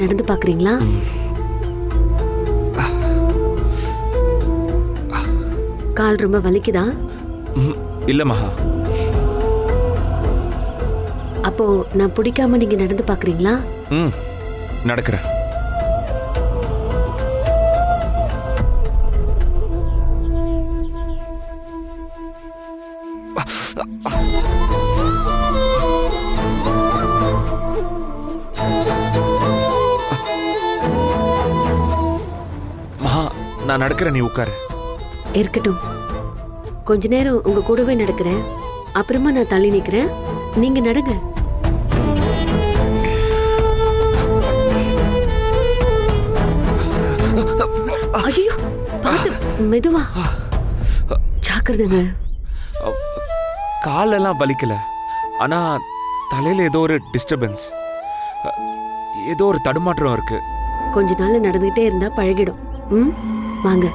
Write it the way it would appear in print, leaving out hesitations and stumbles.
நடந்து பாக்குறீங்களா? கால் ரொம்ப வலிக்குதா? இல்ல மகா. அப்போ நான் பிடிக்காம நீங்க நடந்து பாக்குறீங்களா? நடக்கிறேன். மகா, நான் நடக்கிறேன், நீ உட்காரு. இருக்கட்டும். கொஞ்ச நேரம் உங்க கூடவே நடக்கிறேன். அப்புறமா நான் தள்ளி நிக்கிறேன். நீங்க நடங்க. ஐயோ, பாத்து மெதுவா. ஜாக்கிரதைங்க. காலெல்லாம் வலிக்கல, ஆனா தலையில ஏதோ ஒரு டிஸ்டர்பன்ஸ், ஏதோ ஒரு தடுமாற்றம் இருக்கு. கொஞ்ச நாள் நடந்துகிட்டே இருந்தா பழகிடும். வாங்க.